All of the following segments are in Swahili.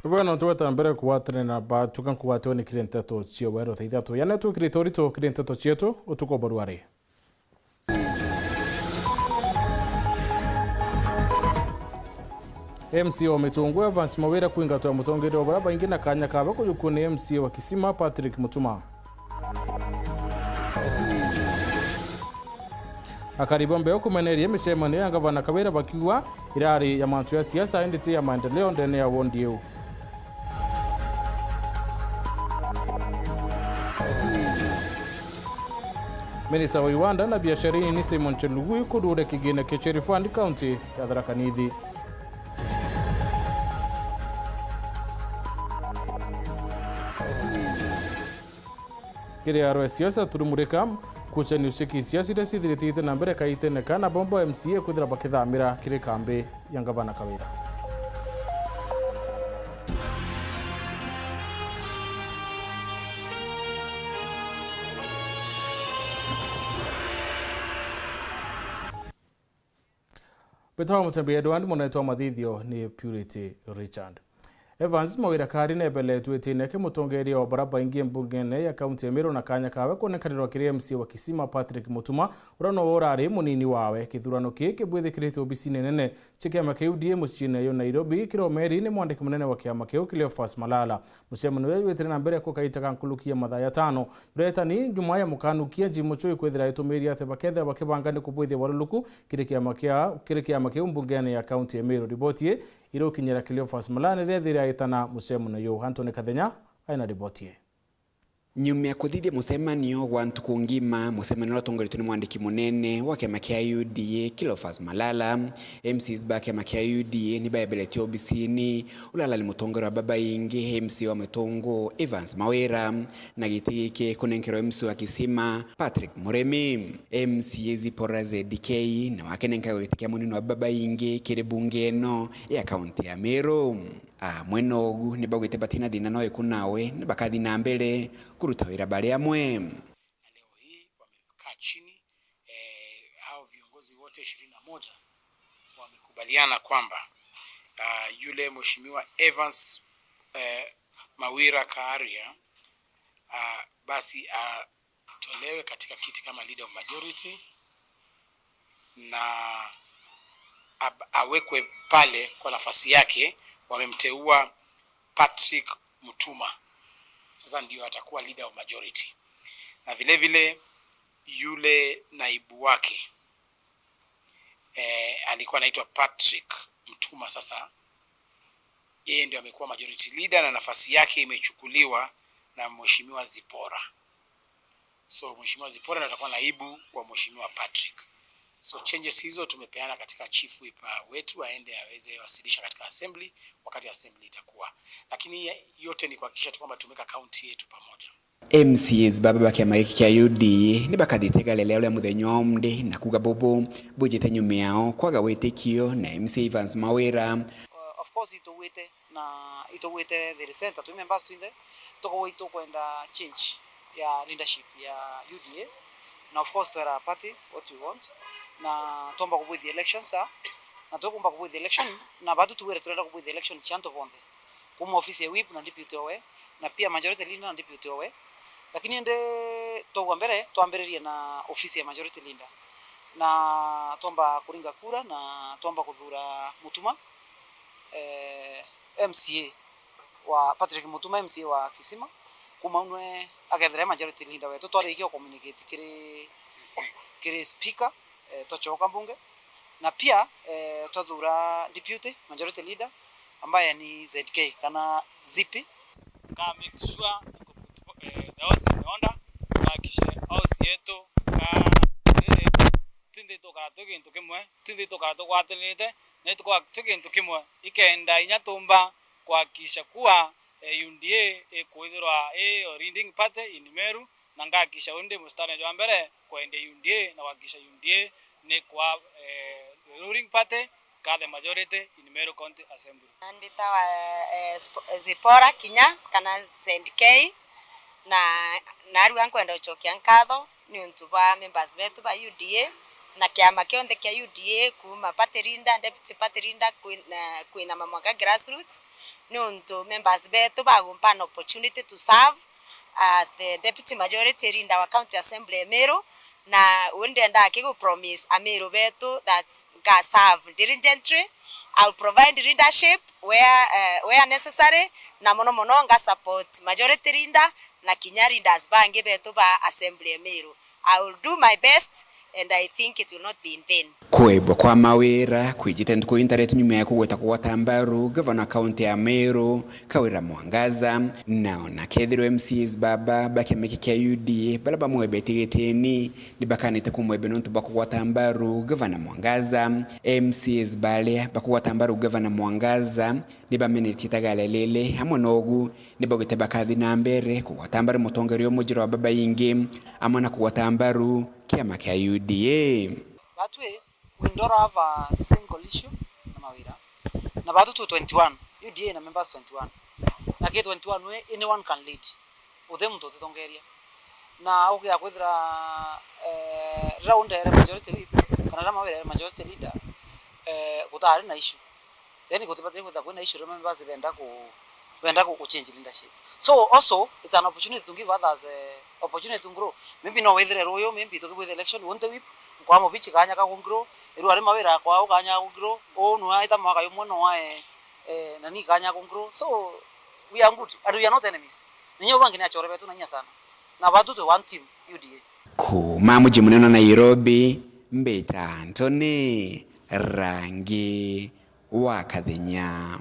Bueno, tuweta mbere kuwatene na ba tukan kuwate ni Nteto cio Weru Ithatu. Yana tu kritorito Nteto cietu utuko boruari. MC wa Mitungwe Vance Mawira kuingatwa mutongere obara baingi na kanya kabe kuyukuni MC wa Kisima Patrick Mutuma. Akaribu mbeo kumeneria misemano ya gavana Kawira bakiwa irari ya mantu ya siasa nditi ya maendeleo ndene ya wondiu. Minista wa Iwanda na biasharini ni Simon Chelugui kudure kigine Kichirifani County ya Thaa Nithi. Kire arwe siasa turumurika kuchani ushiki siasa ida sidiriti na mbere kaite ne kana bombo MCA kudira bakithamira kire kambe ya gavana Kawira. Betawa MUTEMBEI edwandi moneto mathithio ni Purity Richard. Evans Mawira kari nebele tuetine ke mutongeria wa baraba ingi mbungene ya kaunti ya Meru na kanya kawe kunekanirwa kiri MC wa Kisima Patrick Mutuma urano worari munini wawe kithurano kiki bwithikirite obisi nene chikema ke UDA mucine yo Nairobi kiro meri ni mwandiki munene wa kiama ke Cleophas Malala musemano we wetire na mbere ko kaita kankulukia mathaya 5 ureta ni juma ya mukanukia jimucho kwethira itumiri ate baketha bakibangane kubwithia waruluku kiri kiama ke mbungene ya kaunti ya Meru ribotie iro kinyera Cleophas Malala rethira aitana musemano yo Antony Kathenya aina ribotie. Nyuma ya kuthithia musemanio wa ntuku ngima musemanio watongoretwe ni mwandiki munene wa kiama kia UDA Cleophas Malala MCs ba kiama kia UDA ni baebelete obisini ulala limutongero wa baba ingi MC wa Metongo Evans Mawira na gitike kunenkero MC wa Kisima Patrick Muremi MC Zipora ZDK na wakenenka gitikia munino wa baba ingi kire bungeno ya kaunti ya Meru. Mwenogu ni bagwite batina dina noe kunawe ni bakathi na mbele kuruta wira bale amwe. Leo hii wamekaa chini hao viongozi wote 21 wamekubaliana kwamba yule mheshimiwa Evans Mawira Kaaria basi tolewe katika kiti kama leader of majority na awekwe pale kwa nafasi yake. Wamemteua Patrick Mutuma sasa ndio atakuwa leader of majority, na vile vile yule naibu wake alikuwa anaitwa Patrick Mutuma, sasa yeye ndio amekuwa majority leader na nafasi yake imechukuliwa na mheshimiwa Zipora. So mheshimiwa Zipora ndio atakuwa naibu wa mheshimiwa Patrick. So changes hizo tumepeana katika chief whip wetu aende aweze wasilisha katika assembly wakati assembly itakuwa. Lakini yote ni kuhakikisha tu kwamba tumeka county yetu pamoja. MCs baba bakiama giki kia UDA ni bakathitega leleo le muthenyo omde na kuga bobo bujete nyume yao kwaga wetekio na MC Evans Mawira. Of course ito wete the recent atu members twinde toko wito kwenda change ya leadership ya UDA. Na of course to our party what we want na tomba kubuthi the elections na tokumba kubuthi the election na bado tuwere tuleta kubuthi the election chanto bonde kuma ofisi ya whip na deputy owe na pia majority leader na deputy owe, lakini ende towa mbere tuambereria na ofisi ya majority leader na tomba kuringa kura na tomba kuthura Mutuma MCA wa Patrick Mutuma MCA wa Kisima kuma unwe agethera majority leader wetu twari ikio communicate kire speaker tochoka mbunge na pia twathura deputy majority leader ambaye ni ZK kana zipi ka make sure house inaonda na kisha house yetu ka tunde toka tokintu kimwe tunde toka tokwatenete na tukwa tokintu kimwe ikenda inyatumba kwa kisha kuwa UDA kuithirwa leading party in Meru na ngakisha unde mustane wa mbere kwende UDA na wakisha UDA ni kwa ruling party ka the majority in Meru County Assembly. Nditawa Zipora Kinya kana ZK na naru ankwenda uchokia nkatho ni untu ba members betu ba UDA na kiama kionthe kia UDA kuma party leader deputy party leader kwina mamwaka grassroots nuntu members betu bagumpa an opportunity to serve as the deputy majority leader wa county assembly Meru na undenda akigu promise Meru betu that ga serve diligently. I'll provide leadership where necessary na mono nga support majority leader na kinya leaders bange betu ba assembly Meru. I will do my best and I think it will not be in vain. Kwebwa kwa mawira kwijite ntuko internet nyuma ya kugweta kwa Tambaru governor county ya Meru Kawira Mwangaza naona kethiro MCs baba bakemeki kya UDA balaba mwebetigiteni nibakanite kumwebe nontu bakwa Tambaru governor Mwangaza MCs bale bakwa Tambaru governor Mwangaza nibameneti tagalelele hamwe nogu nibogete bakazi na mbere kwa Tambaru mutongero mujiro wa baba yingi amana kwa Tambaru kiama kya UDA. That way, we don't have a single issue na mawira. Na bado to 21, UDA na members 21. Na ke 21 we anyone can lead. Ode mtu titongeria. Na ukia kwithira round ya majority whip kana mawira majority leader kutari na issue. Then kutipata kuna issue members benda ku change leadership. So also it's an opportunity to give others opportunity to grow. Maybe no whether royo maybe to give the election won't whip kwa mobichi kanya ka grow eru ari mawira kwa kanya grow o no aita mwaka yomo no nani kanya grow. So we are good and we are not enemies. Ninyo bangi na chore betu nanya sana na badu to one team UDA ku mamuji muneno Nairobi mbeta Antony rangi wa kathenya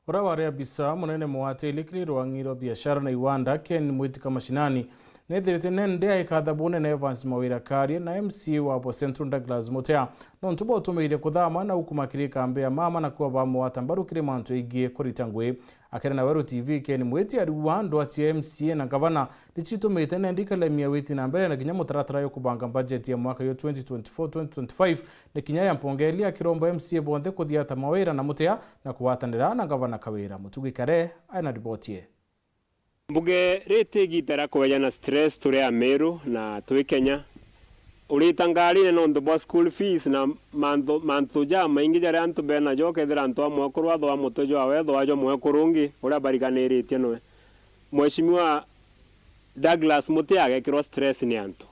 Urawaria bisa munene mwate ilikiri rwangiro biashara na iwanda Ken Mwitika mashinani nethirite nende aikathabune na Evans Mawira Karia na MC wa Central Douglas Mutea nontubo tumeire kuthama na ukumakirika mbea mama na kuwa bamu wa Tambaru kiri mantu igie kuritangwe akere na Weru TV Ken Mwiti ari wando wa MCA na gavana lichitumite nendika lemia witi na mbele na kinya mutaratara yo kubanga budget ya mwaka yo 2024-2025 ni kinya ya mpongeli akiromba MCA bonde kuthiata Mawira na Mutea na kuwatanira na gavana Kawira Mutugikare aina ribotie Mbuge rete gitara kwa na stress tore Meru na twe Kenya uritangari no ndo school fees na manto jama ingi jare antu bena jo kethira antu amwakuru atho amutojo awetho ajo mwekurungi ura bariganiritie no mweshimiwa Douglas Mutea agekirwa stress ni antu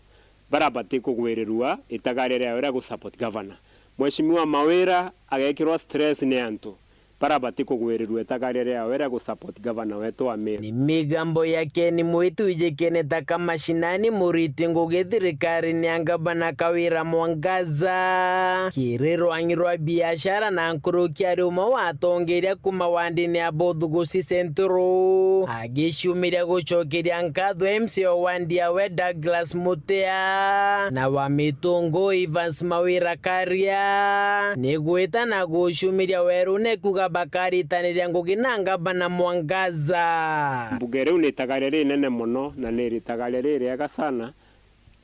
barabati kugwirirwa itagarire awera ku support governor mweshimiwa Mawira agekirwa stress ni antu barabati kugwirirwa itagarire awera ku support governor wetu wa Meru ni migambo yake ni mwitu ijekene taka mashinani muriti ngugethirikari ni angabana Kawira Mwangaza kiriro angirwa biashara na nkurukia uma watongeria kuma wandini abothugusi centro agishumiria gucokeria nkatho MC wandia we Douglas Mutea na wa mitungo Evans Mawira Karia ni gwita na gushumiria Weru ne kuga bakari taniria nguginanga bana Mwangaza mbugere unitagarire nene muno na niritagarire riega sana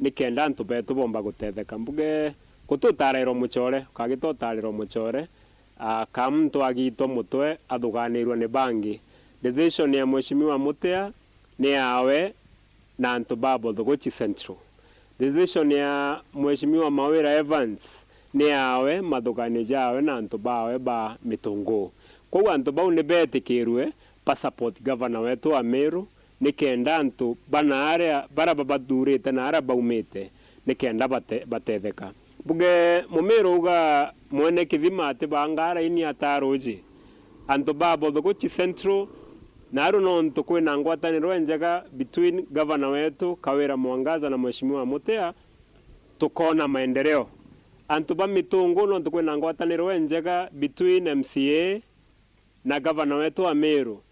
nikenda antu betu bomba gutetheka mbuge gututariro muchore kagitotariro muchore kamtu agito mutwe athuganirwe ni bangi decision ya mweshimiwa Mutea ni awe na antu babo thuguchi central decision ya mweshimiwa Mawira Evans ni awe mathugani jawe na antu bawe ba mitungo kwa antu bau ni betikirwe passport governor wetu wa Meru nikenda antu banare baraba durite na ara baumite nikenda batetheka buge Mumeru uga mwene kithima ati bangara ini ataroji antu babo thuguchi central naru no ntu kwina ngwataniro njega between governor wetu Kawira Mwangaza na mweshimiwa Mutea tukona maendeleo antu ba mitungo no ntu kwina ngwataniro njega between MCA na governor wetu wa Meru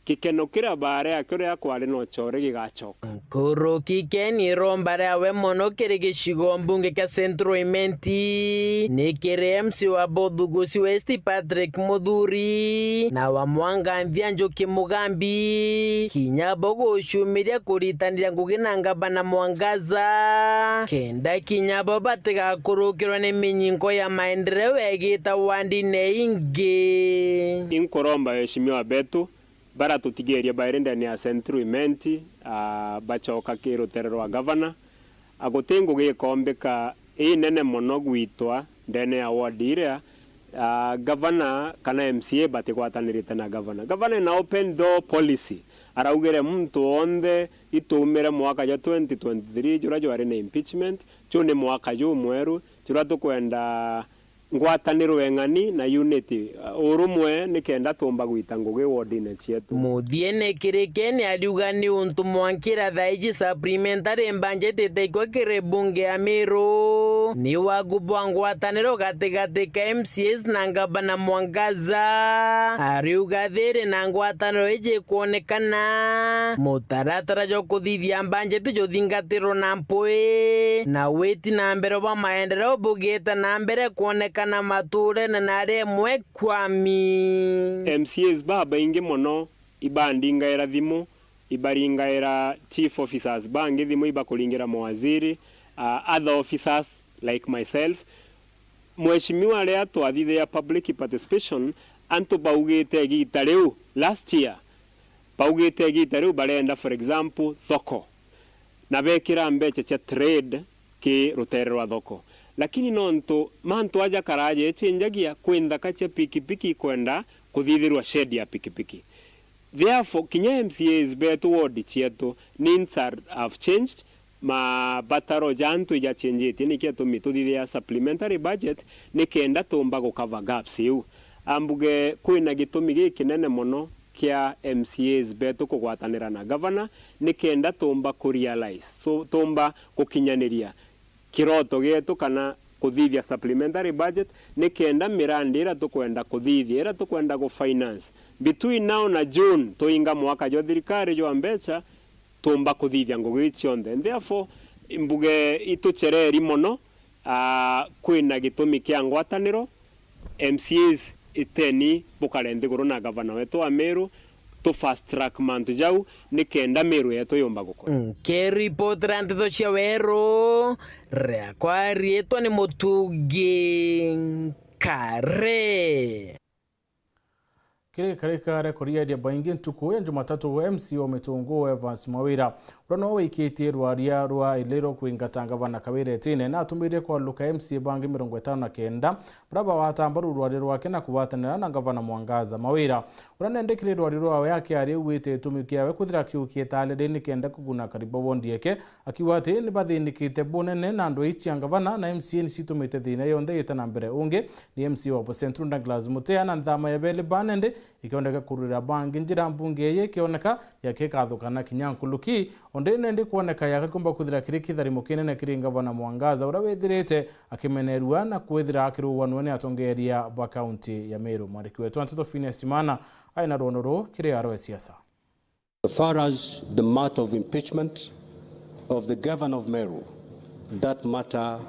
kikeno kira bare akore akwari no chore gigachoka kuru kikeni rombare awe mono kiri gishigo mbunge ka centro imenti ni kiri MC wa Bothugusi West Patrick Muthuri na wa Mwanga Nvianjo Kimugambi kinya bogo shumiria kuritanira nguginanga bana Mwangaza kenda kinya bobatiga kurukirwa ni minyingo ya maendeleo egita wandine ingi inkoromba yeshimiwa betu bara tutigeria bairenda ni central imenti bachoka kiruterero wa governor agotengo gikombeka nene mono gwitwa ndene ya ward iria governor kana MCA batigwatanirite na governor na open door policy araugire muntu onde itumire mwaka ja 2023 jura jwari na impeachment chune mwaka ju mweru jura tukwenda ngwataniro weng'ani na unity urumwe nikenda tumba gwita ngugi wardine cietu muthiene kirikeni aliuga ni untu mwankira thaiji supplementary budget itaikwa kire bunge ya Meru ni wagubwa ngwataniro gatigati ka MCAs na ngabana Mwangaza ariuga thiri na ngwataniro ije kuonekana mutaratara jo kuthithia budget jo thingatiro na mpui na weti na mbere wa maendeleo bugeta na mbere kuonekana na mature na nare mwe kwami MCAs baba ingi mono ibandinga era thimu ibaringa era chief officers bangi thimu ibakuringira mawaziri other officers like myself mweshimiwa ria twathithe ya public participation antu baugite gita riu last year baugite gita riu barenda for example thoko na bekira mbeche cha trade ki rutere rwa thoko lakini nonto mantu aja karaje chenjagia kwenda kache pikipiki kwenda kuthithirwa shed ya pikipiki therefore kinya MCAs betu ward chietu needs have changed ma bataro jantu ya change ni kia tumitudithia supplementary budget ni kenda tumba go cover gaps yu ambuge kwina gitumi gikinene mono kia MCAs betu kugwatanira na governor ni kenda tumba ku realize so tumba kukinyaniria kiroto getu kana kuthithia supplementary budget ni kenda mirandira tukwenda kuthithia era tukwenda go finance between now na June toinga mwaka jo thirikari jo ambecha tumba kuthithia ngugi cionthe therefore imbuge ituchereri mono kwina gitumi kia ngwataniro MCAs iteni bukarendi guru na governor wetu wa Meru to fast track mantu jau ni kenda Meru yetu yomba gukora ke report Nteto cia Weru ria kwa rietwa ni Mutugi Kare kire kareka rekoria dia baingi ntuku ya Jumatatu wa MC wa Metungu Evans Mawira rono wikitie rwaria rwa ilero kuingatanga bana Kawire tine na atumire kwa luka MC bangi 59 braba watambaru rwari rwake na kubatanira na gavana Mwangaza Mawira uranendekire rwari rwawe yake ari wite tumikia we kuthira kiukie tale ni kenda kuguna karibu bondieke akiwate ni bathinikite bonene na ndo ichi gavana na MC ni situmite thina yonde yetana mbere unge ni MC wa Central Douglas Mutea na ndama ya bele banende ikioneka kurira bangi njira mbunge ye kioneka yake kathukana kinyankuluki onde nende kuoneka yakakumba kuthira kirikithari mukine na kiringa bana Mwangaza urawethirite akimenerua na kwethira akiruwanwa ni atongeria ba county ya Meru mwandiki wetu Nteto Finesimana aina ronoro kire arwe siasa. As far as the matter of impeachment of the governor of Meru, that matter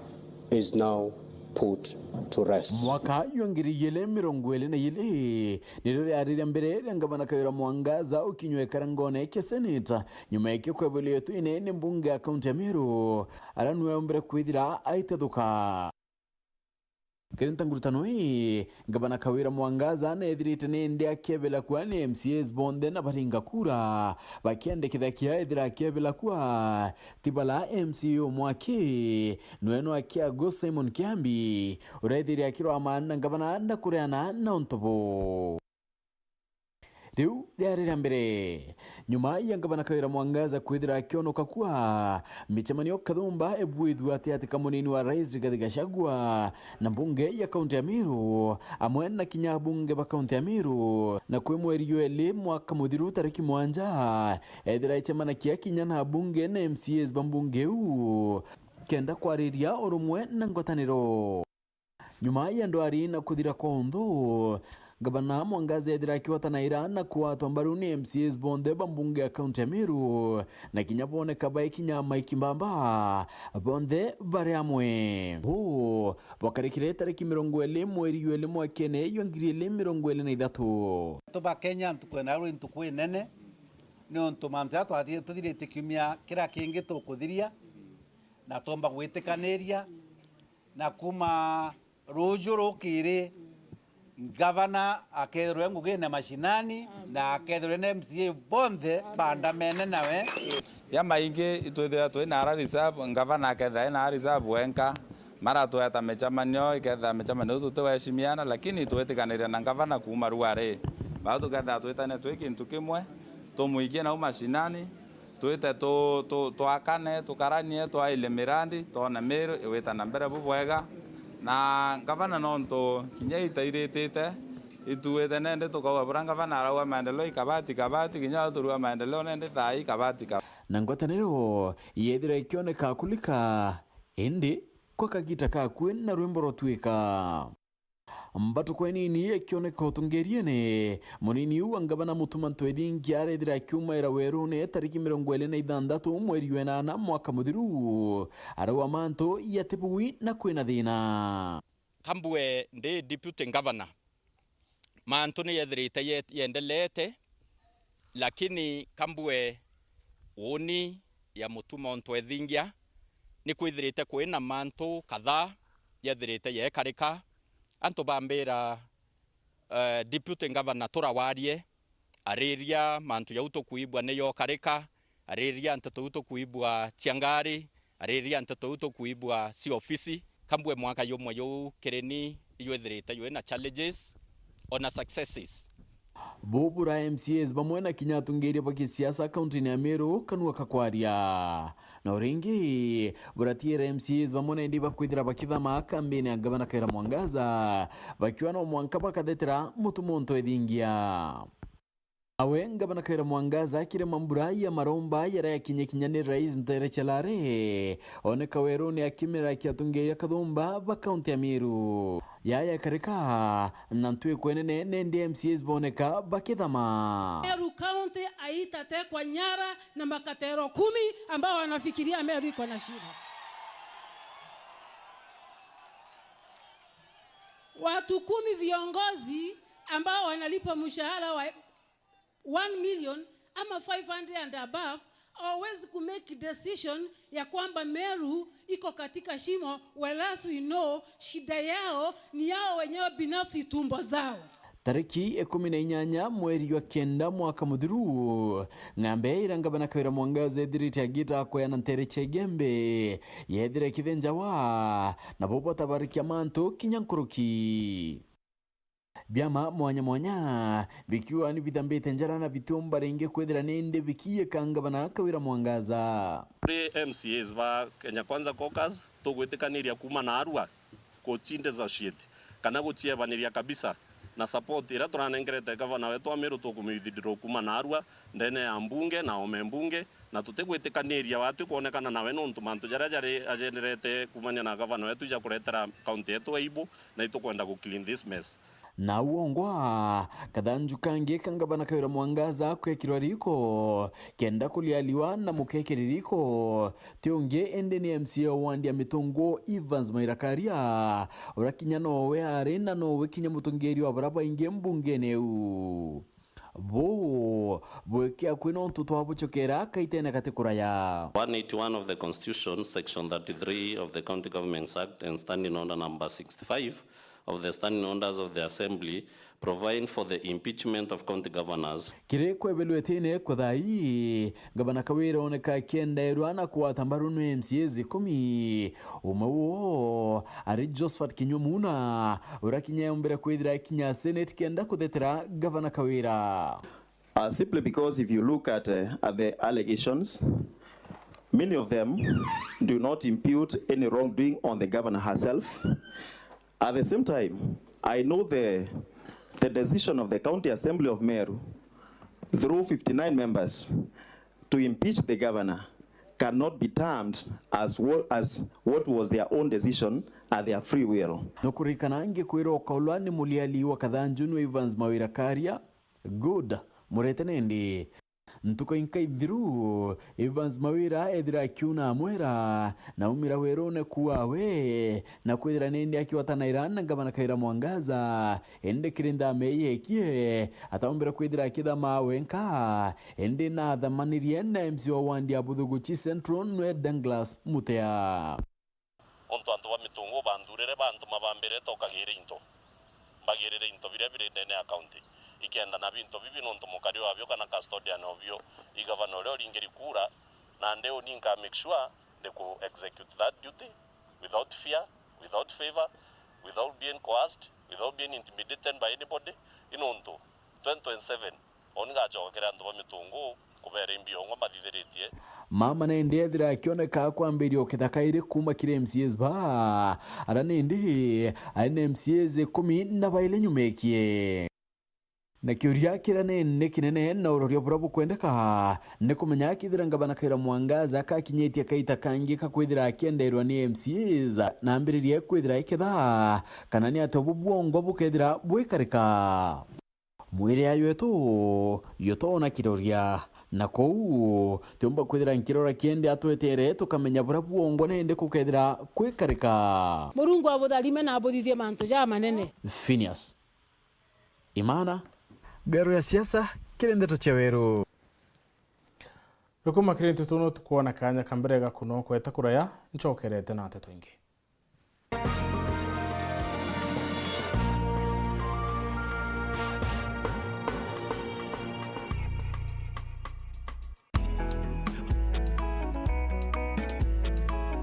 is now put to rest. Mwaka yongiri yele mirongwele na yele nilo yarira mbere ngabana Kawira Mwangaza ukinywe karangone ke seneta nyuma yake kwebele yetu ine mbunge ya kaunti ya Meru aranwe mbere kwidira Ithatu Kerinta ngurutano ngabana Kawira Mwangaza na edhirite nende akebela kwa ni MCAs bonde na baringa kura bakiende kithakia edhira akebela kwa tibala MCO mwake nweno akia go Simon Kiambi uredhiri akiro amana ngabana anda kureana na ontobo riu riarira mbere nyuma ya ngabana Kawira Mwangaza kwithira akionoka kwa michemanio kathumba ebwithwa ati kamunini wa rais Rigathi Gachagua na mbunge ya kaunti ya Meru amwe na kinya bunge ba kaunti ya Meru na kwi mweri weli mwaka muthiru tariki 7 ethira ichemana kia kinya na bunge na MCAs bambunge u kenda kwariria urumwe na ngotaniro nyuma ya ndwari na kuthira kwa undu Gavana Mwangaza edhira akiwatana Irana kuwa tuambaruni MCAs bonde bambunge ya kaunti ya Meru na kinyabone kabaye kinyama ikimbamba bonde bariamwe wakarikire tariki 20 mweri weli mwakene yongiri 2023 tuba Kenya tukwena ru ntukwe nene no ntumanta twathie tuthire tikimia kira kingi tukuthiria na tomba gwitikaneria na kuma rujuru kire Gavana akedhurwe ngugi na mashinani na akedhurwe na MCA bonde bandamene nawe ya maingi itwethira twi na reserve gavana akedha na reserve wenka mara tueta mechamanio iketha mechamanio tuteweshimiana lakini tuetikanĩria na ngavana kuma Ruare bao tuketha twetane twiki kintu kimwe tumuikie na mashinani twete twakane tukaranie twaile mirandi tona Meru iweta na mbere bubwega na ngavana nonto kinya itairitite ituwete nende tukawa buranga bana arawa maendeleo kabati kinya turua maendeleo nende Thaa kabati na ngwatanĩro yethira ikioneka kulika indi kwa kagita kakwe na rwimbo rotwika mbatu kwenini ikioneka utungeriene munini wa ngavana Mutuma Ntwedingi arethira akiumaira Weru ne tariki 26 mweri wa 8 mwaka muthiru arawa manto yatibui na kwina thina kambwe ndi deputy governor manto ni yethirite yendelete lakini kambwe uni ya Mutuma Ntwedingi ni kwithirite kwina manto kadhaa yethirite yekarika anto bambira deputy governor turawarie ariria manto yauto kuibwa ne yokarika ariria Nteto uto kuibwa Chiangari ariria Nteto uto kuibwa si ofisi kambwe mwaka yomwe yo kireni yethirite yo na challenges ona successes bubura MCAs bamwe na kinyatungeria bakisiasa kaunti ya Meru kanua kakwaria na uringi buratiera MCAs bamwe na ndiba kwithira bakithama kambini ya gavana Kaira Mwangaza bakiwa na mwanka bakadetera Mutuma Ntwedingi awe gavana Kaira Mwangaza kire mambura ya maromba yara ya kinya rais Ntere Chelare oneka Weru ni akimira kiatungeria kathumba ba kaunti ya Meru yaya karika na ntwe kwenene nende MCAs boneka bakithama Meru County aitatekwa nyara na makatero 10 ambao wanafikiria Meru iko na shida. Watu 10 viongozi ambao wanalipa mshahara wa 1 million ama 500 and above always to make decision ya kwamba Meru iko katika shimo, whereas we know shida yao ni yao wenyewe binafsi, tumbo zao. Tariki 18 mweri wa 9 mwaka muthiru ng'ambe irangabana Kaira Mwangaza ethirite agita kwa na Ntere Chegembe yethire kithenja wa na bobo tabarikia manto kinyankuruki biama mwanya bikiwa ni bithambite njara na bitumba renge kwethira nende bikie kangabana Kaira Mwangaza MCAs ba Kenya Kwanza caucus tugwitikaniria kuma na Arua kochinde za shit kana guchiebaniria kabisa na support ira turanengerete gavana wetu wa Meru tukumithindiro kuma na Arua ndene ya mbunge na omembunge na tutigwitikaniria watu kuonekana nawe no ntumantu jari ajenderete kumanya na gavana wetu ja kuretera county yetu aibu na itukwenda ku clean this mess na uongwa kadhanju kange kangabana Kaira Mwangaza kwekirwa riko kenda kulialiwa na mukekeririko tionge ende ni MCA wandi ya mitongo Evans Mairakaria urakinya nowe arena nowe kinya mutongeri wa baraba inge mbungene u bwekea kwino ntutu wabuchokera kaitene katekuraya 181 of the Constitution, Section 33 of the County Governments Act and Standing Order number 65 of the Standing Orders of the Assembly providing for the impeachment of county governors. Kire kwebelwetene kwa thai gavana Kawira oneka kenda irwana kwa tambaru no MCAs 10 umawo ari Josephat Kinyomuna urakinya mbere kwithira kinya Senate kenda kuthetera gavana Kawira simply because if you look at the allegations, many of them do not impute any wrongdoing on the governor herself. At the same time, I know the decision of the County Assembly of Meru through 59 members to impeach the governor cannot be termed as what was their own decision at their free will. Nokurikana nge kwiro kaulani muliali wa kadhanjunu Evans Mairakaria good muretenendi ntuko inkaithiru Evans Mawira ethira kiuna mwera na umira werone kuwawe na kwithira nende akiwatana Iran gavana Kaira Mwangaza ende kirinda meyekie ataumbira kwithira kithama wenka ende na thamanirie na MC wa wandi abuthuguchi Central Nwe Douglas Mutea onto anto wa mitungo bandurere bantu mabambere tokagire into bagirire into bire ndene account ikenda na bintu bibi nonto mukari wabyo kana custodian obyo igavana leo lingeri kura na ndeo ninka make sure they could execute that duty without fear without favor, without being coerced, without being intimidated by anybody. Inonto 2027 oniga jokera ndo mitungu kubera imbiongo mathithiritie. Mama nendethira akioneka kwambirio kithakaire kuma kire MCAs ba ara nindi aine MCAs 10 na baile nyumekie na kiuria kira nene kinene na urorio burabu kwendeka ne kumenya kithira ngabana kaira mwangaza kakinyetia kaita kangi kakwithira akienderwa ni MCAs na ambiririe kwithira ikitha kana ni atobu bwongo bukethira bwikarika mwire ayo yoto na kiroria na kou tumba kwithira nkirora kiende atwetere tukamenya bura bwongo nende kukethira kwikarika Murungu abutharime na abuthithie mantu ja manene. Phineas Imana Garo ya siasa kile Nteto cha Weru Rukuma kire tutuno tukuona kanya kambere kuno kweta kuraya nchokerete na Nteto ingi.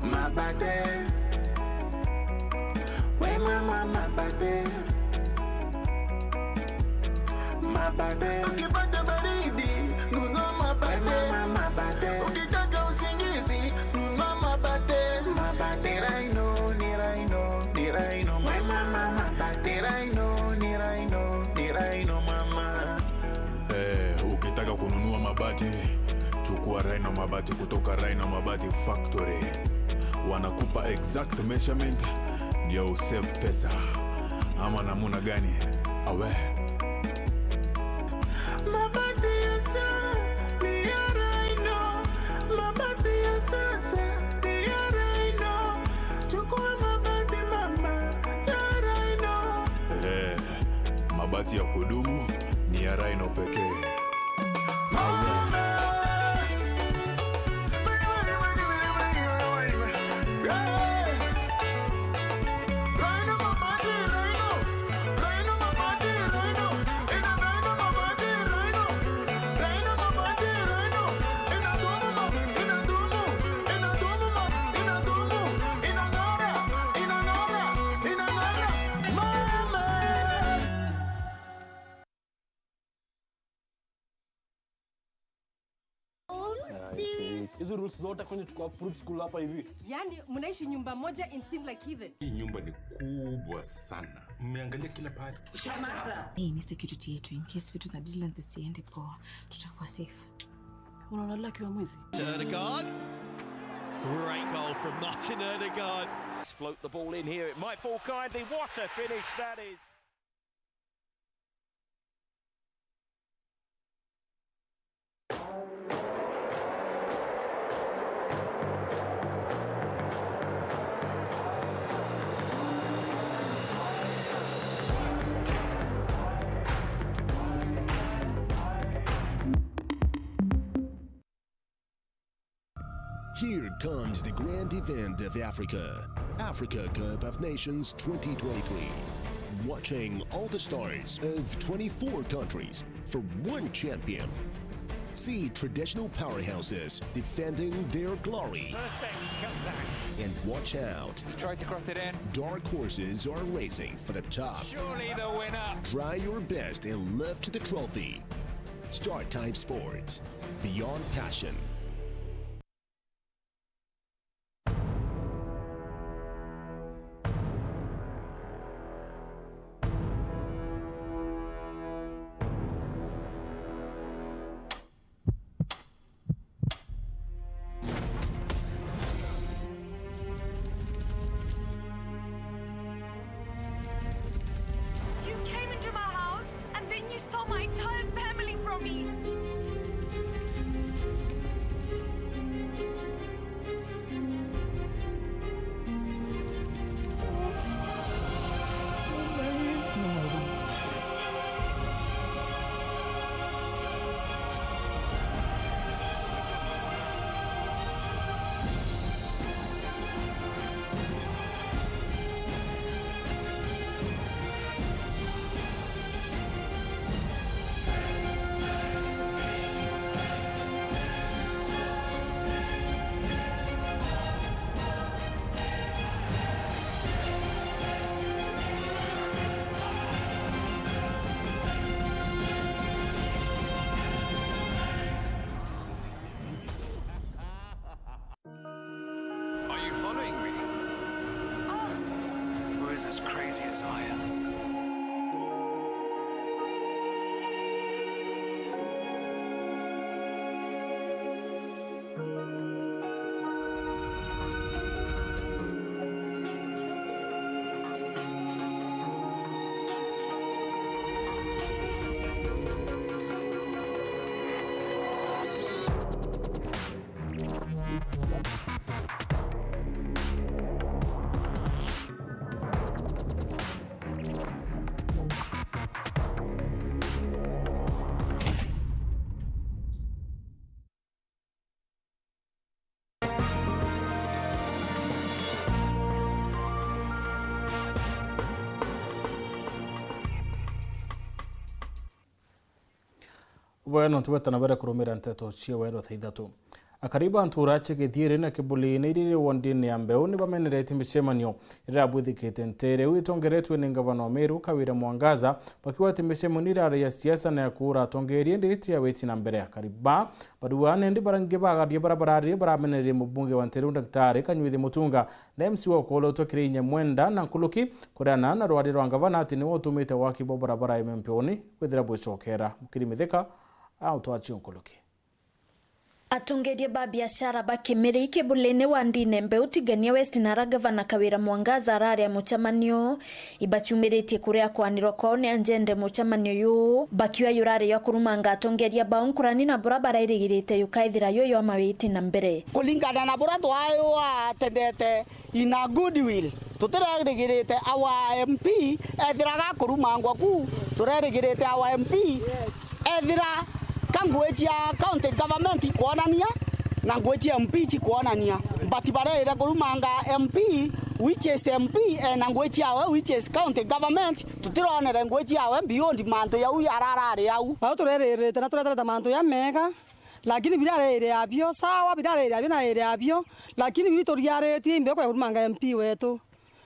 Mabade, we mama mabade, mabade. Ukipata baridi, nunua mabade. Mama mabade. Ukitaka usingizi, nunua mabade. Mabade raino, ni raino, ni raino. We mama mabade raino, ni raino, ni raino mama. Ukitaka kununua mabati, chukua Rhino mabati kutoka Rhino Mabati Factory. Wanakupa exact measurement ndio usave pesa. Ama namuna gani? Awe mabati ya sasa ni ya Rhino. Mabati ya sasa ni ya Rhino. Chukua mabati mama ya Rhino. mabati ya kudumu ni ya Rhino pekee. Hizo rules zote kwenye tuko school hapa hivi. Yaani mnaishi nyumba moja in seem like heathen. Hii nyumba ni kubwa sana. Mmeangalia kila pahali. Shamaza. Hii ni security yetu in case vitu za Dylan zisiende poa. Tutakuwa safe. Unaona lucky wa mwezi. Odegaard. Great goal from Martin Odegaard. Float the ball in here. It might fall kindly. What a finish that is. Here comes the grand event of Africa, Africa Cup of Nations 2023. Watching all the stars of 24 countries for one champion. See traditional powerhouses defending their glory. And watch out. He tried to cross it in. Dark horses are racing for the top. Surely the winner. Try your best and lift the trophy. Start Time Sports. Beyond passion. is as crazy as I am. Bueno, tuweta bere kurumira Nteto cia Weru Thaa Ithatu. Akariba nturache githire na kibuli nirire wondini ya mbeu ni bamenerete micemanio ira bwithikite ntere witongeretwe ni gavana wa Meru Kawira Mwangaza bakiwa timecemanio ya siasa na kura tongerie nditi ya weti na mbere. Akariba baduane ndi barange bagarie barabarari baramenerere mubunge wa Nteru Daktari Kanywithi Mutunga na MC wa Kolo Tokirinya Mwenda na Nkuluki kurana na rwari rwa gavana ati ni wotumite wakibo barabara MPoni withira bwicokera mukirimitheka au tuachi Nkuluki. Atongeria ba biashara bakimere ikebulene wandine mbeu tigania West na gavana Kawira Mwangaza arari ya muchamanio ibachumirete kuria kwaniro kwaone anjende muchamanio yu bakiwa yurari ya kurumanga atongeria ba onkurani na barabara irigirite yukaithira yo yo mawiti na mbere kulingana na burato ayo atendete in a goodwill tutirigirite our MP ethiraga kurumangwa ku turigirite our MP ethira kangwejia county government kuonania na ngwejia MP kuonania but barera kurumanga MP which is MP na ngwejia we which is county government tutirone ngwejia we beyond manto ya uyu ararare yau au turerete na tureta manto ya mega lakini birarere abyo sawa birarere abyo na ere abyo lakini bitoriarete imbe kwa kurumanga MP wetu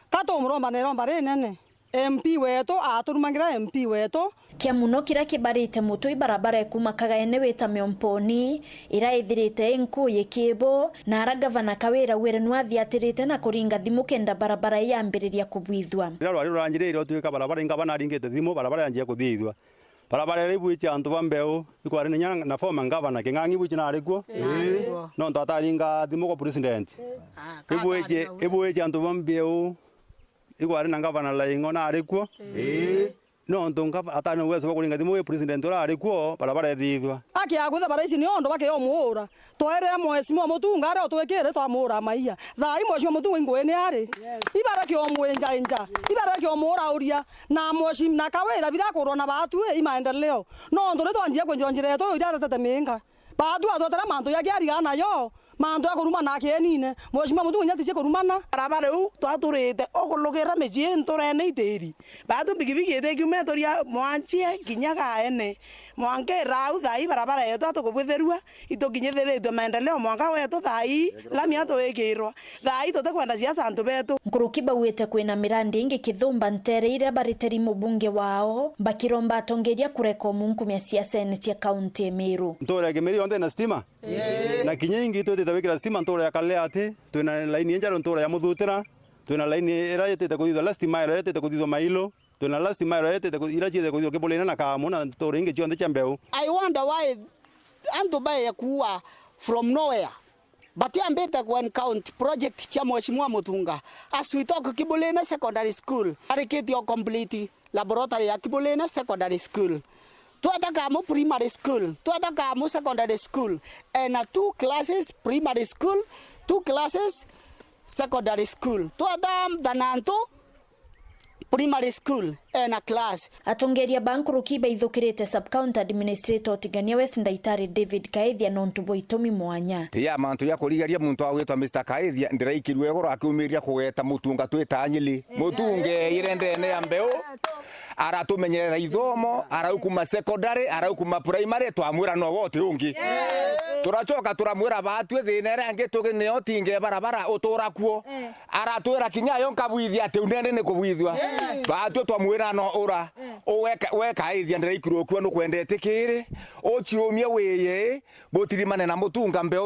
kato muromba neromba renene MP wetu aturumangira MP wetu kia muno kira kibarite mutu ibarabara ekumakaga ene weta MPoni ira ithirite nku yekibo na ara gavana Kawira wire nwathiatirite na kuringa thimu kenda barabara yambiriria kubwithwa rwari rurangirire otuika barabara ingabana ringite thimu barabara yanjie kuthithwa barabara ri bwichi antu bambeu ikwari nya na former gavana kingangi bwichi na arikuo no ntataringa thimu ko president ibwechi antu bambeu ikwari na gavana laingo na arikuo no ndonga atano wezo bakuringa thimu we president ora arikuo barabara ethithwa aki agutha baraisi ni ondo bake omuura toere mwesi mo mutunga ari otwekere twamura maiya thai mwesi mutunga ingwene ari ibara ki omwenja inja ibara ki omura uria na mwesi na Kawira birakorwo na batu imaendeleo no ndo reto anjia kwenjonjire to ira tete minga batu atotara manto ya gari gana yo manto ya kuruma na kenine mwesi mutunga nyati kurumana barabara u twaturite okulugera meji nturene iteri batu bigibigi etekiume toria mwanchie kinyaga ene mwange rau thai barabara yetu atukubwitherua itukinyithiritwe maendeleo mwanga wetu thai lami atwikirwa thai tutakwenda siasa antu betu Nkuruki bawite kwina mirandi ingi kithumba ntere ira bariteri mubunge wao bakiromba atongeria kureka munku mya siasa ene tia county Meru ntore gemeri onde na stima na kinyingi tutitawikira stima ntore ya kale ati twina laini njaro ntore ya muthutira twina laini ira yetete kuthithwa last mile yetete kuthithwa mailo twina last mile yetete ira yetete kuthithwa kibulena na kamu na ntore ingi chionde cha mbeu I wonder why antu bae kuwa from nowhere but ambeta one count project cha Mheshimiwa Mutunga as we talk Kibulena Secondary School ariketi complete laboratory ya Kibulena Secondary School tuataka mu primary school tuataka mu secondary school and 2 classes primary school 2 classes secondary school tuatam dananto primary school and a class atongeria Bankuruki baithukirite sub county administrator tigania West Ndaitari David Kaithia nontubo itomi mwanya tia mantu ya kurigaria muntu awetwa Mr Kaithia ndiraikirwe goro akiumiria kugeta mutunga twitanyili mutunge irendene ya mbeu aratumenyerera ithomo araukuma secondary araukuma primary twamwira no wote ungi turachoka turamwira batwe thinere ange tugine otinge barabara utura kuo aratwira kinya yo nkabwithia ati unene ne kubwithwa batwe twamwira no ura weka ithia ndire ikiro kuo no kwendete kire ochiumie wiye botirimane na mutunga mbeo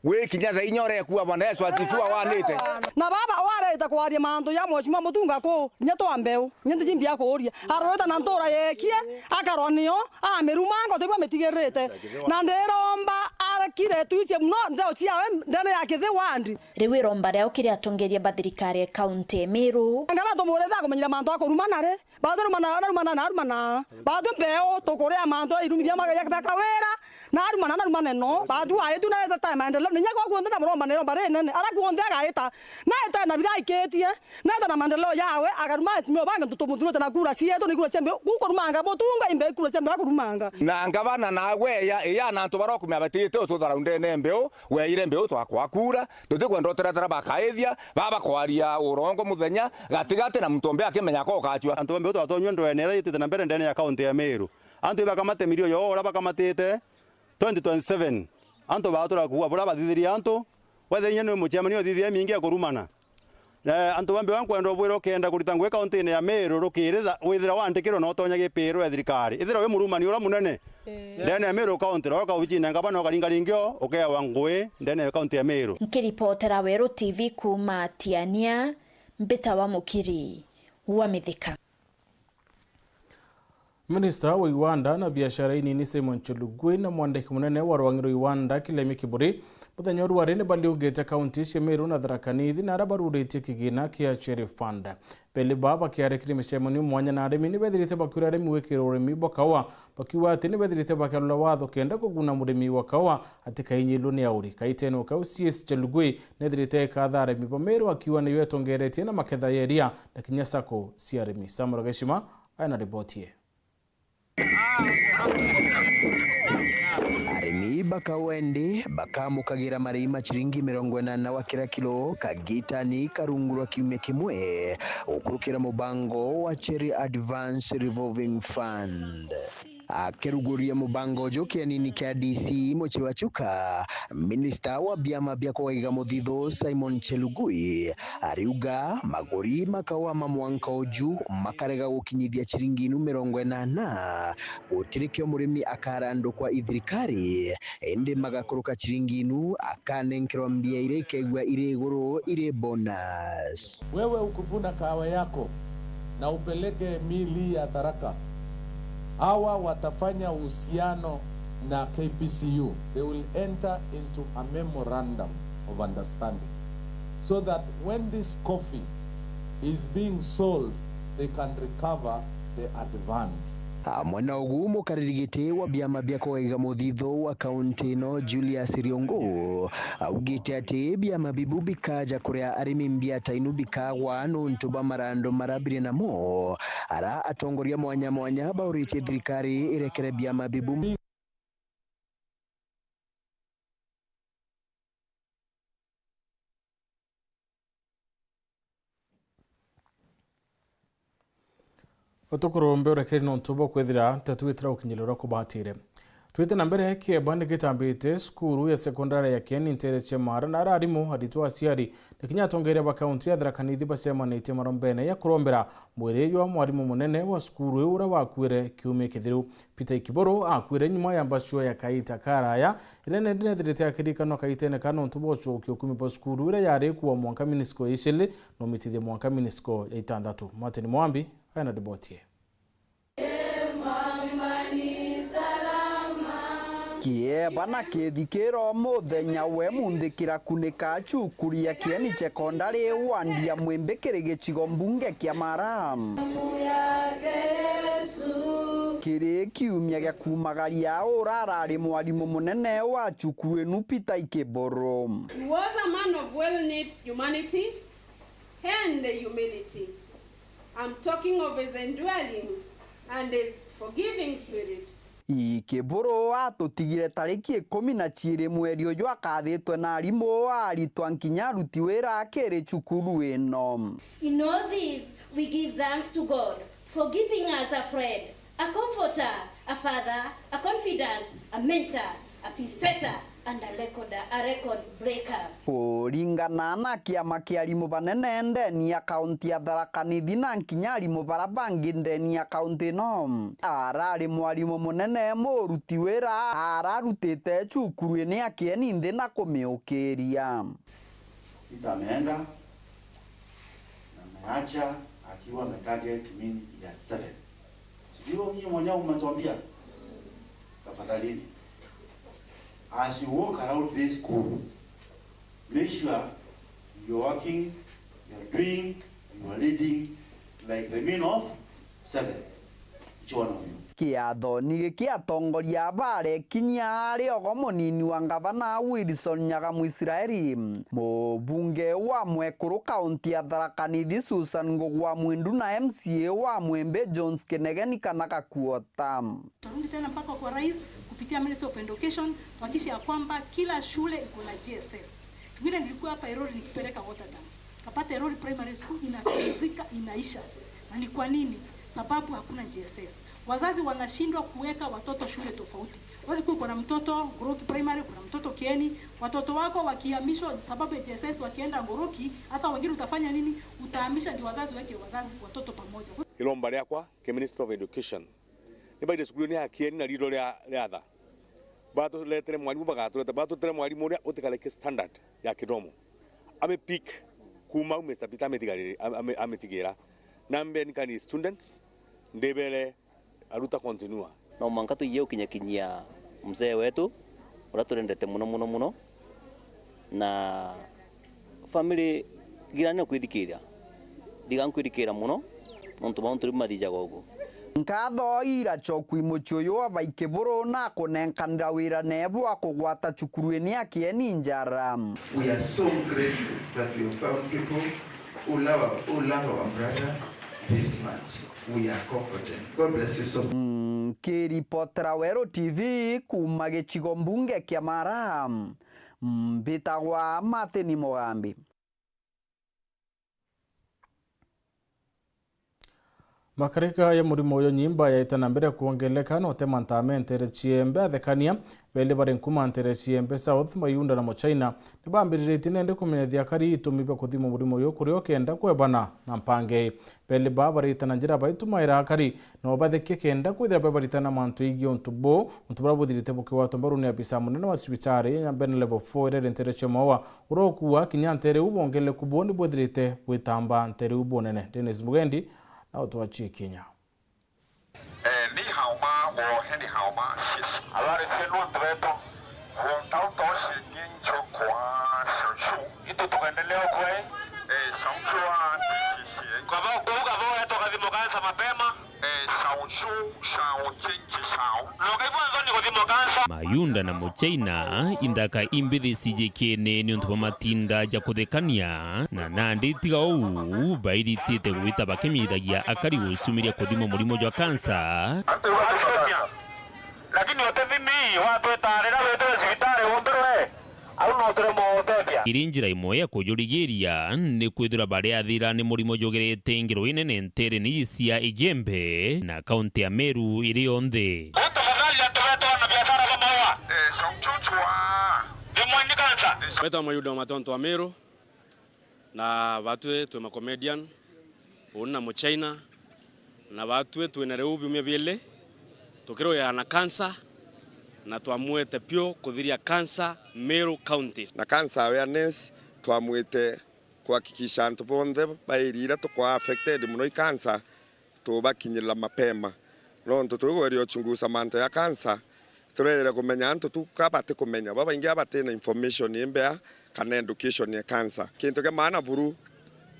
we kinya za inyore kuwa bwana Yesu asifua wanite na baba wareta kwaria manto ya mheshimiwa mutunga ko nyeto ambeo nyende jimbia ko oria arota na ntora yekie akaronio amerumango tebwa metigerete na nderomba arakire tuiche mno ndao ciawe ndene yake the wandi riwe romba rya ukiri atongeria bathirikari ya county Meru ngaba to muretha kumenyira manto akorumana re barumana badu mbeo tokorea manto irumithia magaya kabakawera na arumana no badu ayetu na eta time and ninya kwa kuonda na mromba ne romba nene ara kuonda gaeta na eta na bidai ketie na eta na mandelo yawe agaruma simio banga tutomuduro na kura sieto ni kura sembe kukorumanga botunga imbe kura sembe akorumanga na ngabana na weya na nto barokumya batite ututhara ndene mbeo weire mbeo twakwa kura tutikwendotera tara bakaithia baba kwaria urongo muthenya gatigate na mtombe akimenya ko kachwa antu mbeo twatonywe ndwenera yitite na mbere ndene ya county ya Meru antu bakamate mirio yo ora bakamatite 2027 anto batura kuwa bora bathithiria anto wethenya ni muchemani othithia mingi akurumana anto bambe wankwenda bwiro kenda kurita ngwe county ya Meru rukiritha withira wandikiro no tonya gipiro ya thirikari ithira we murumani ura munene ndene ya Meru county roka uchinya ngabana okaringa ringio okewa ngwe ndene ya county ya Meru nkiripotera Weru TV kuma Tiania mbita wa mukiri wa mithika. Minista wa Iwanda na biashara nini Simon Chelugwe na mwandiki munene wa Rwangiro Iwanda Kilemi Kiburi muthenya wa rene baliugete county cia Meru na Tharaka Nithi na arabaruretie kigina kia Cherry Fund pele baba kiarekire micemoni mwanya na arimi ni bethirite bakwira arimi wekira urimi bakawa bakiwa ati ni bethirite bakarula watho kenda kuguna murimi wa kawa ati kainyilu ni auri kaiteno ka CS Chelugwe nethirite katha arimi ba Meru akiwa ni wetongeretie na maketha yeria na kinyasako cia arimi. Samura Geshima ana ripotie. Arimi bakawende bakamukagira marima chiringi 40 wa kila kilo kagitani karungurwa kiumia kimwe ukurukira mubango wa Cherry Advance Revolving Fund. Akeruguria mubango jokia nini kia DC mochi wachuka Minister wa biama bia kwaiga muthitho Simon Chelugwe ariuga magori makawa mamwanka oju makarega gukinyithia chiringi 40 utirikio murimi akarando kwa ithirikari ende magakuruka chiringi akanenkero mbia ire kegwa ire goro ire bonus. Wewe ukuvuna kahawa yako na upeleke mili ya Tharaka, hawa watafanya uhusiano na KPCU. They will enter into a memorandum of understanding so that when this coffee is being sold, they can recover the advance. Mwana ugumu karirigite wa biama bia kwaiga muthitho wa county no Julius Riongo augite ati biama bibu bikaja kuria arimi mbia tainu bikagwa nuntu bamarando marabire namo ara atongoria mwanya baurite thirikari irekere biama bibu. Otokorombe urekeri no ntubo kwethira tatuitira ukinyilura kubatire twite na mbere kieba nikitambite skuru ya sekondari ya Nteto chemara na ararimu aditwa asiari nikinya tongeria ba county ya Tharaka Nithi basemanite marombene ya kurombera mwere wa mwarimu munene wa skuru ura wakwire kiumia kithiru Peter Kiboro akwire nyuma ya mbasho ya kaita karaya irene ndinethirite akirikano kaitene kano ntubo chokyo kumi pa skuru ura yari kuwa mwanka minisko ishili no mitithia mwanka minisko ya Ithatu. Martin Mwambi ana dibotie. Kieba na kithikiro muthenya we mundikira kunika chukuria kieni sekondari wandia mwembekere gicigo mbunge kia Maram kiri kiumia gya kumagaria urarari mwarimu munene wa cukuru enu Peter Kiboro. He was a man of well-knit humanity and humility. I'm talking of his indwelling and his forgiving spirit. Kiboro atutigire tariki 12 mweri uyu akathitwe na arimu aritwa nkinya aruti wira akiri cukuru eno. In all this we give thanks to God for giving us a friend, a comforter, a father, a confidant, a mentor, a peace setter, and a record breaker. Kuringana na kiama kia arimu banene ndeni ya kaunti ya Tharaka Nithi na nkinya arimu bara bangi ndeni ya kaunti no. Arari mwarimu munene muruti wira ararutite cukuru-ini ya Kieni nthi na kumiukiria. Ameenda na ameacha akiwa ametarget mimi ya 7. Sio mimi mwenyewe umetuambia. Tafadhali, as you walk around this school, make sure you're working, you're doing, you're leading like the mean of 7. Each one of you. Kiatho ni gikiatongoria bare kinya ari ogo munini wa gavana Wilson Nyagamu Israeli mubunge wa Mwekuru kaunti ya Tharaka Nithi Susan Ngugwa Mwindu na MCA wa Mwembe Jones Kenegeni kana kakuota. Turudi tena mpaka kwa rais kupitia Ministry of Education kuhakikisha kwamba kila shule iko na GSS. Siku ile nilikuwa hapa Erori nikipeleka Rotterdam. Kapata Erori Primary School inafizika inaisha. Na ni kwa nini? Sababu hakuna GSS. Wazazi wanashindwa kuweka watoto shule tofauti. Wazi kuwa kuna mtoto Ngoroki Primary, kuna mtoto Kieni, watoto wako wakihamishwa sababu ya GSS wakienda Ngoroki, hata wengine utafanya nini? Utahamisha ndi wazazi weke watoto pamoja. Ilomba yakwa ke Minister of Education. Niba ile skulu ni ya Kieni na riro ya Thaa. Bato letere mwalimu bagatuleta bato tere mwalimu ria utikaleke standard ya kidomo. Ame peak kuma umesapita ametigira. Nambe nikani students ndebele aruta continua. Na umankatu yeo kinya mzee wetu ura turendete muno na family girane kwithikira digankwirikira muno nontu bauntu marija gogo. Nkatho ira chokwi muchoyo abaikeburu na kunenkanira wira nebu akugwata cukuru-ini ya Kieni njara. We are so grateful that we have found people who love our brother this much. We are comforted. God bless you so much. Kiripotera Weru TV kuma gicigo mbunge kia Mara. Mbitagwa Matheni Mugambi. Makarika ya murimo uyo nyimba ya itana mbere kuongeleka no tema ntame ntere chiembe athekania bele bare nkuma ntere chiembe South Mayunda na Mochaina nibambirire nende kumenyethia kari itumibe kuthima murimo uyo kuri okenda kwebana na mpange bele babare itana njira baitumaira kari no batheke kenda kwithira babare itana mantu igi ontubo buthirite buke watombaru ni abisa munene wa sibitari ya ben level 4 ere ntere chemowa urokuwa kinya ntere ubongele kubondi buthirite witamba ntere ubonene Dennis Mugendi na tuachie Kenya. Ni hauma wo hendi hauma shishi. Alari senu Nteto. Wontato shinyincho kwa shonshu. Ito tukaendelea kwe. Shonshu wa shishi. Kwa vao eto kadhimo kansa mapema. Shonshu shaonchinchi shao. Lokaifu anzoni kadhimo kansa. Mayunda na Mochaina indaka imbithi CJKN ni ontupa matinda jakuthekania na nandi tiga uu bairitite gwita bakemithagia akari gusumiria kuthima murimo jwa kansa. Lakini otethimi watu etarira wetere sibitari wonterwe au no turemo otethia. Irinjira imwe ya kujurigiria ni kwithira bari athira ni murimo jogerete ngiro inene ntere ni isia Igembe na kaunti ya Meru iri onthe. Weta mayuda matonto wa Meru na watu tu comedian una Mochaina na watu tu nereubi umebele tokero ya na kansa na tuamwete pio kudhiria kansa Meru County na kansa awareness tuamwete kuhakikisha antu bonthe bairira tukwa affected muno kansa tubakinyira mapema no tutugwerio chunguza manto ya kansa turere kumenya antu tukabate kumenya baba ingia bate na information imbea kana education ya cancer kintu ke maana buru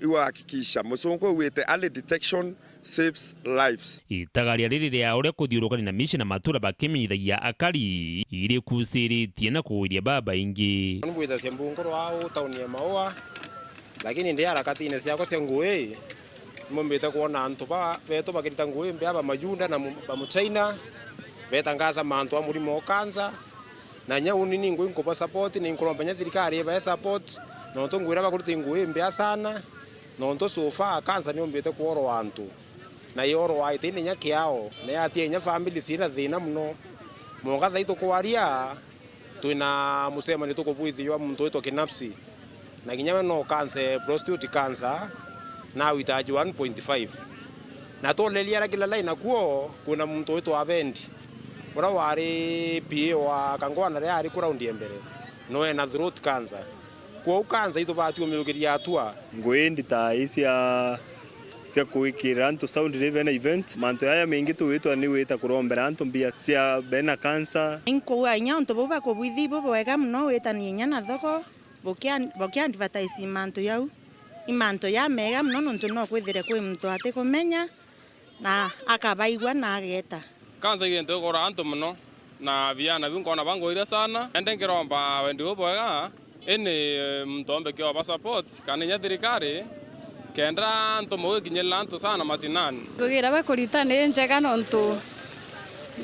iwa hakikisha musongo wete early detection saves lives. Itagaria riri ria uria kuthiurukani na mishi na matura bakimenyithagia akari iri kusiritie na kuwiria baba ingi nbwita sembungo rwao tauni ya maua lakini ndi harakati ine ciako cia ngui mumbite kuona antu ba beto bakirita ngui mbea ba Mayunda na ba Mochaina betangaza mantu amurimo kanza na nyauni ni ngui nkopa support ni nkuromba thirikari ba support no to ngwira bakuruta ngui mbea sana no to sofa kanza ni ombete kuoro antu na yoro wa ite nya kiao ne atie nya family sira thina muno monga thaito kwaria twina musema ni tukubuithio muntu wito kinapsi na ginyama no cancer prostate cancer na witaji 1.5 na to lelia la kila line kuo kuna muntu wito abendi ora wari pie wa kangwana ria ari kuraundi mbere no na throat cancer kwa cancer ito bati umiugiria atua ngwendi ta isia sia kuikira antu sound reven event manto ya mengi tu witwa ni wita kurombera antu mbia sia bena cancer inko anya antu boba ko bwithi bobo wega mno wita ni nyana thoko bokia advertisement yau imanto ya mega mno nontu no kwithire kwi muntu ate kumenya na akabaigwa na ageta cancer igente gora antu mno na viana vinkona bangoira sana ende ngiromba wendi boga ene mtombe kyo ba support kaninya thirikari kenda ntomo ginyela antu sana masinani tugira bakurita ni njega nontu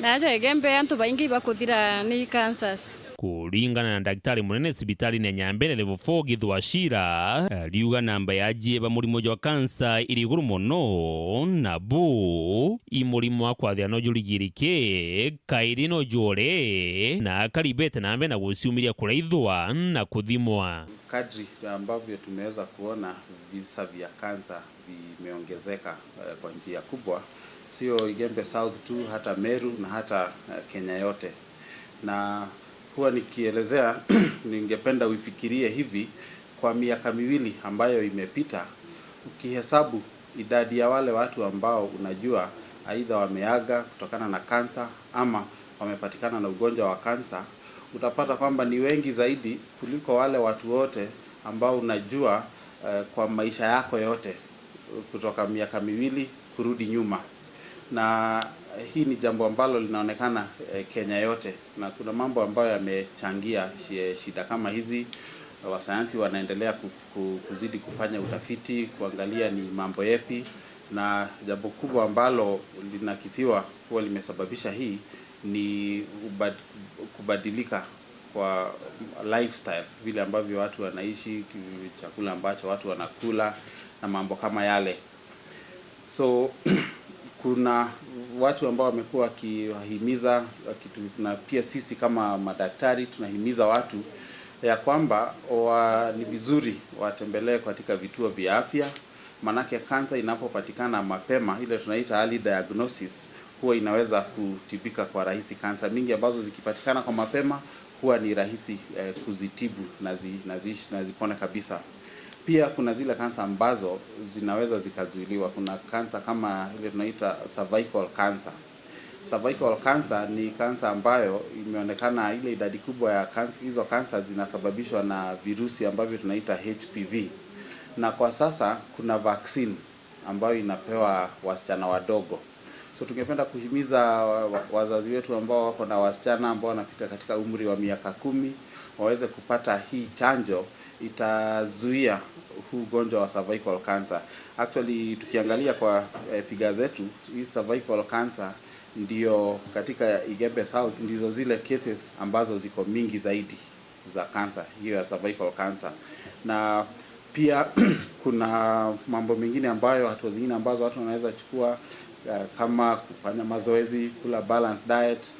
naje gembe antu baingi bakuthira ni cancers kuringana na daktari munene sibitali na Nyambere level 4 Githwashira liuga namba ya jieba murimo jwa kansa iri iguru muno na bu imurimo akwathia no jurigirike kairi no jore na karibete nambe na gusiumiria kuraithwa na kuthimwa. Kadri ambavyo tumeweza kuona visa vya kansa vimeongezeka kwa njia kubwa, sio Igembe South tu, hata Meru na hata Kenya yote. Na huwa nikielezea ningependa uifikirie hivi, kwa miaka miwili ambayo imepita, ukihesabu idadi ya wale watu ambao unajua aidha wameaga kutokana na kansa ama wamepatikana na ugonjwa wa kansa, utapata kwamba ni wengi zaidi kuliko wale watu wote ambao unajua kwa maisha yako yote kutoka miaka miwili kurudi nyuma. Na hii ni jambo ambalo linaonekana Kenya yote, na kuna mambo ambayo yamechangia shida kama hizi. Wasayansi wanaendelea kuzidi kufanya utafiti kuangalia ni mambo yapi, na jambo kubwa ambalo linakisiwa kuwa limesababisha hii ni kubadilika kwa lifestyle, vile ambavyo watu wanaishi, chakula ambacho watu wanakula na mambo kama yale. So kuna watu ambao wamekuwa wakiwahimiza na pia sisi kama madaktari tunahimiza watu ya kwamba ni vizuri watembelee katika vituo vya afya, manake kansa inapopatikana mapema, ile tunaita early diagnosis, huwa inaweza kutibika kwa rahisi. Kansa mingi ambazo zikipatikana kwa mapema huwa ni rahisi kuzitibu na zipone kabisa. Pia kuna zile kansa ambazo zinaweza zikazuiliwa. Kuna kansa kama ile tunaita cervical cancer. Cervical cancer ni kansa ambayo imeonekana ile idadi kubwa ya kansa, hizo kansa zinasababishwa na virusi ambavyo tunaita HPV. Na kwa sasa kuna vaccine ambayo inapewa wasichana wadogo. So tungependa kuhimiza wazazi wetu ambao wako na wasichana ambao wanafika katika umri wa miaka 10 waweze kupata hii chanjo. Itazuia huu ugonjwa wa cervical cancer. Actually tukiangalia kwa figures zetu, hii cervical cancer ndio katika Igembe South ndizo zile cases ambazo ziko mingi zaidi za cancer hiyo ya cervical cancer. Na pia kuna mambo mengine ambayo hatua zingine ambazo watu wanaweza chukua kama kufanya mazoezi, kula balanced diet.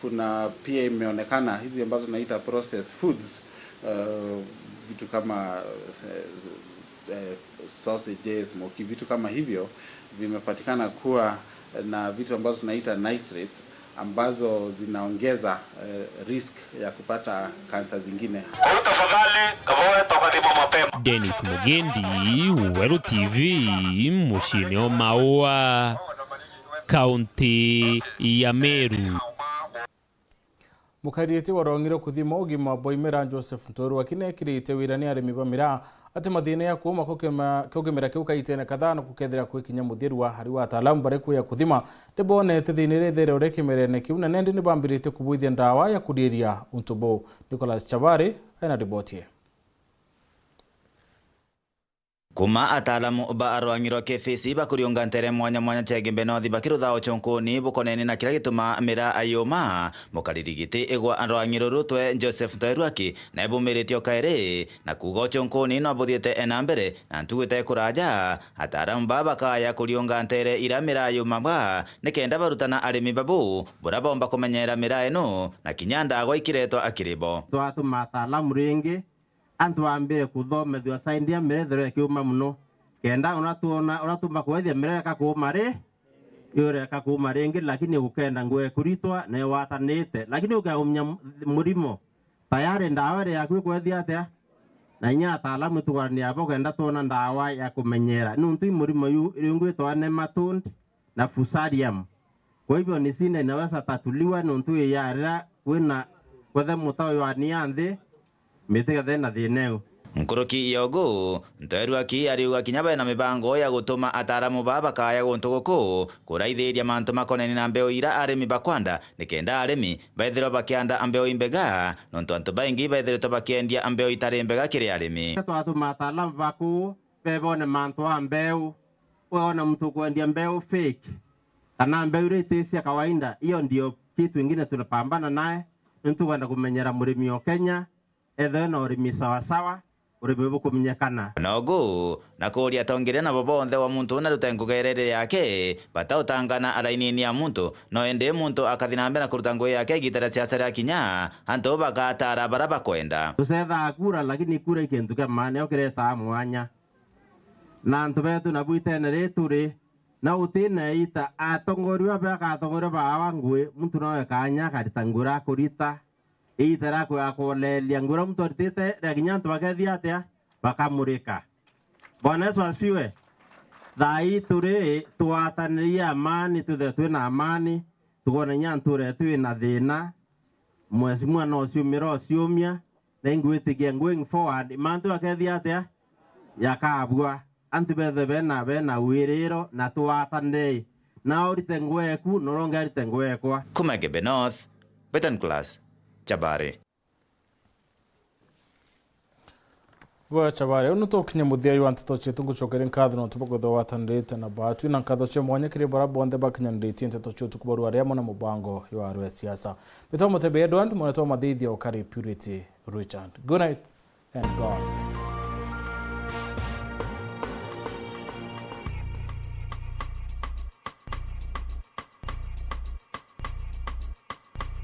Kuna pia imeonekana hizi ambazo tunaita processed foods, vitu kama sausages, vitu kama hivyo vimepatikana kuwa na vitu ambazo tunaita nitrates ambazo zinaongeza risk ya kupata kansa zingine. Dennis Mugendi, Weru TV, Mushini Maua, County ya Meru. Mukariete warongiro kuthima ugima boimera Joseph Ntoru akinekirite wirani arimi bamira ati mathina ya kuuma kugimera kiuka itene kadhaa na kukethera kwikinya muthirwa hari wa ataalamu bare kuya kuthima ndibone tithini there urekimerene kiuna nende ni bambirite kubuithia ndawa ya kudiria untubo. Nicholas Chabari ana ripotie. Kuma ataalamu ba arwangiro kefisi bakuriunga ntere mwanya chegimbe nothi bakirutha ochonkoni bukoneni na kira gituma mira ayoma mukaririgiti igwa arwangiro rutwe Joseph Ntoeruaki na ibumiritio kaire na kuga ochonkoni no buthiete enambere na ntugite kuraja ataalamu ba bakaya kuriunga ntere ira mira ayoma ba nikenda barutana arimi babu burabomba kumenyera mira eno na kinyanda gwa ikiretwa akiribo twatuma ataalamu ringi antu ambire kuthomethwa saindia mirethere kiuma muno kenda unatuma kwethia mireka kumari yoreka kuma ringi lakini ukenda ngwe kuritwa ne watanite lakini ukagumya murimo tayari ndawa ya kwethia atia na nya ataalamu tugania abo kenda tona ndawa ya kumenyera nuntu murimo yungwitwa ne matund na fusarium kwa hivyo ni sine inaweza tatuliwa nuntu yarira kwina kwethe mutao wa nianthi mitega thena thineu Nkuruki yogo Ntoeruaki ariuga kinyabe na mibango ya gutuma ataalamu ba bakaya guntuguku kuraithiria mantu makoneni na mbeo ira arimi bakwanda nikenda arimi baithiro bakianda ambeo imbega nontu antu baingi baithiro bakiendia ambeo itari imbega kiri arimi twatuma ataalamu baku bebone mantu ambeo uona mtu kuendia mbeo fake kana mbeo ile ya kawaida hiyo ndio kitu kingine tunapambana naye mtu kwenda kumenyera murimi wa Kenya ethe na urimi sawa urimi bukumenyekana nogu na kuria tongire na bobonthe wa muntu na rutengugerere yake batautangana arainini ya muntu no ende muntu akathina na kuruta ngui yake gitara cia sera kinya anto bagatara baraba kwenda tusetha kura lakini kura ikintu kia maana okireta mwanya na antu betu na buitene rituri na utina ita atongoriwa bakatongora bawa ngui muntu no kanya karitangura kurita itara kwa kulelia ngura mtu atite reginyantu bagethia atia bakamurika Bwana Yesu asifiwe thai turi tuataniria amani tuthe twina amani tugona nyantu retu na thina mwezi mwana ucio miro ciumia na ngwitigia going forward mantu akethia atia yakabwa antu bethe bena wiriro na tuatanei na urite ngweku noronga urite ngwekwa Kumegebe North Betan Class Chabare Gwa Chabare uno tokinya muthia yu Nteto chetu ngucokere nkatho no tupo gotho watanrite na batu na nkatho che mwanya kiri bara bonde bakinya nditi Nteto chetu kubaru aremo na mubango yo aru siasa Bito MUTEMBEI Edward mwana to mathithio kari Purity Richard. Good night and God bless.